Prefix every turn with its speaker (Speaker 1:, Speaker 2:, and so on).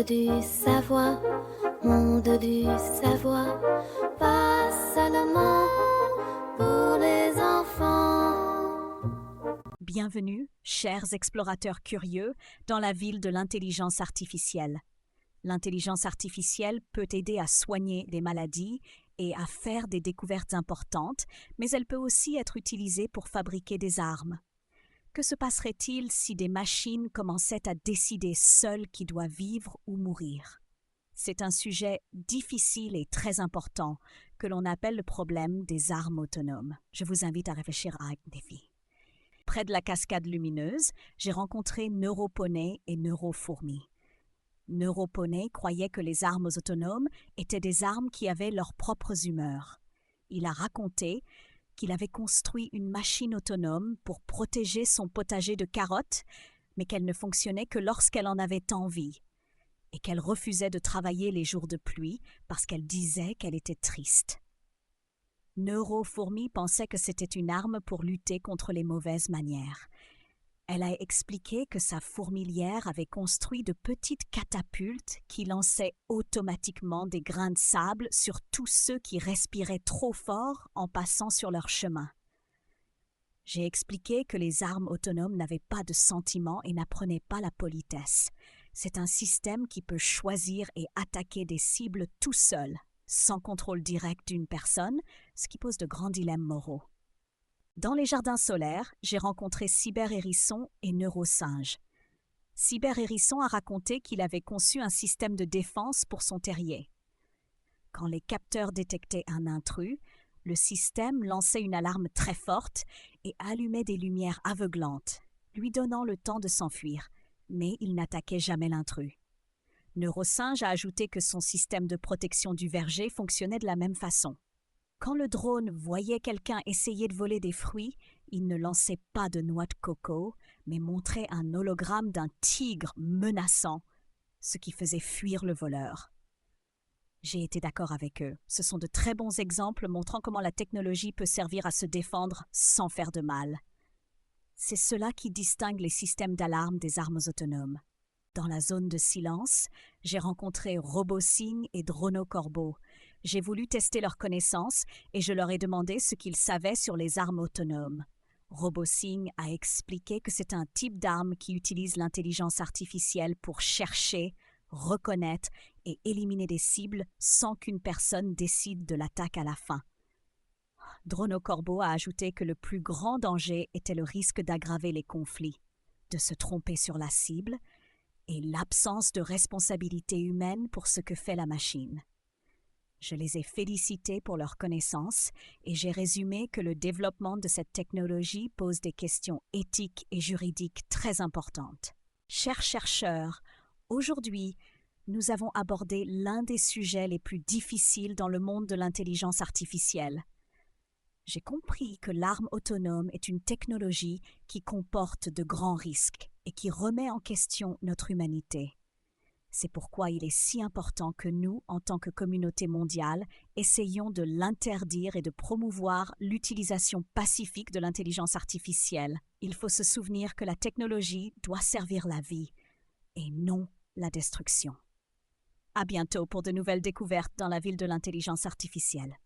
Speaker 1: du savoir, monde du savoir, pas seulement pour les enfants.
Speaker 2: Bienvenue, chers explorateurs curieux, dans la ville de l'intelligence artificielle. L'intelligence artificielle peut aider à soigner des maladies et à faire des découvertes importantes, mais elle peut aussi être utilisée pour fabriquer des armes. Que se passerait-il si des machines commençaient à décider seules qui doit vivre ou mourir? C'est un sujet difficile et très important que l'on appelle le problème des armes autonomes. Je vous invite à réfléchir à un défi. Près de la cascade lumineuse, j'ai rencontré Neuroponey et Neurofourmi. Neuroponey croyait que les armes autonomes étaient des armes qui avaient leurs propres humeurs. Il a raconté qu'il avait construit une machine autonome pour protéger son potager de carottes, mais qu'elle ne fonctionnait que lorsqu'elle en avait envie, et qu'elle refusait de travailler les jours de pluie parce qu'elle disait qu'elle était triste. Neurofourmi pensait que c'était une arme pour lutter contre les mauvaises manières. Elle a expliqué que sa fourmilière avait construit de petites catapultes qui lançaient automatiquement des grains de sable sur tous ceux qui respiraient trop fort en passant sur leur chemin. J'ai expliqué que les armes autonomes n'avaient pas de sentiments et n'apprenaient pas la politesse. C'est un système qui peut choisir et attaquer des cibles tout seul, sans contrôle direct d'une personne, ce qui pose de grands dilemmes moraux. Dans les jardins solaires, j'ai rencontré Cyber-Hérisson et Neurosinge. Cyber-Hérisson a raconté qu'il avait conçu un système de défense pour son terrier. Quand les capteurs détectaient un intrus, le système lançait une alarme très forte et allumait des lumières aveuglantes, lui donnant le temps de s'enfuir, mais il n'attaquait jamais l'intrus. Neurosinge a ajouté que son système de protection du verger fonctionnait de la même façon. Quand le drone voyait quelqu'un essayer de voler des fruits, il ne lançait pas de noix de coco, mais montrait un hologramme d'un tigre menaçant, ce qui faisait fuir le voleur. J'ai été d'accord avec eux. Ce sont de très bons exemples montrant comment la technologie peut servir à se défendre sans faire de mal. C'est cela qui distingue les systèmes d'alarme des armes autonomes. Dans la zone de silence, j'ai rencontré RoboSing et DronoCorbo. J'ai voulu tester leurs connaissances et je leur ai demandé ce qu'ils savaient sur les armes autonomes. RoboSing a expliqué que c'est un type d'arme qui utilise l'intelligence artificielle pour chercher, reconnaître et éliminer des cibles sans qu'une personne décide de l'attaque à la fin. DronoCorbo a ajouté que le plus grand danger était le risque d'aggraver les conflits, de se tromper sur la cible et l'absence de responsabilité humaine pour ce que fait la machine. Je les ai félicités pour leur connaissance et j'ai résumé que le développement de cette technologie pose des questions éthiques et juridiques très importantes. Chers chercheurs, aujourd'hui, nous avons abordé l'un des sujets les plus difficiles dans le monde de l'intelligence artificielle. J'ai compris que l'arme autonome est une technologie qui comporte de grands risques et qui remet en question notre humanité. C'est pourquoi il est si important que nous, en tant que communauté mondiale, essayions de l'interdire et de promouvoir l'utilisation pacifique de l'intelligence artificielle. Il faut se souvenir que la technologie doit servir la vie et non la destruction. À bientôt pour de nouvelles découvertes dans la ville de l'intelligence artificielle.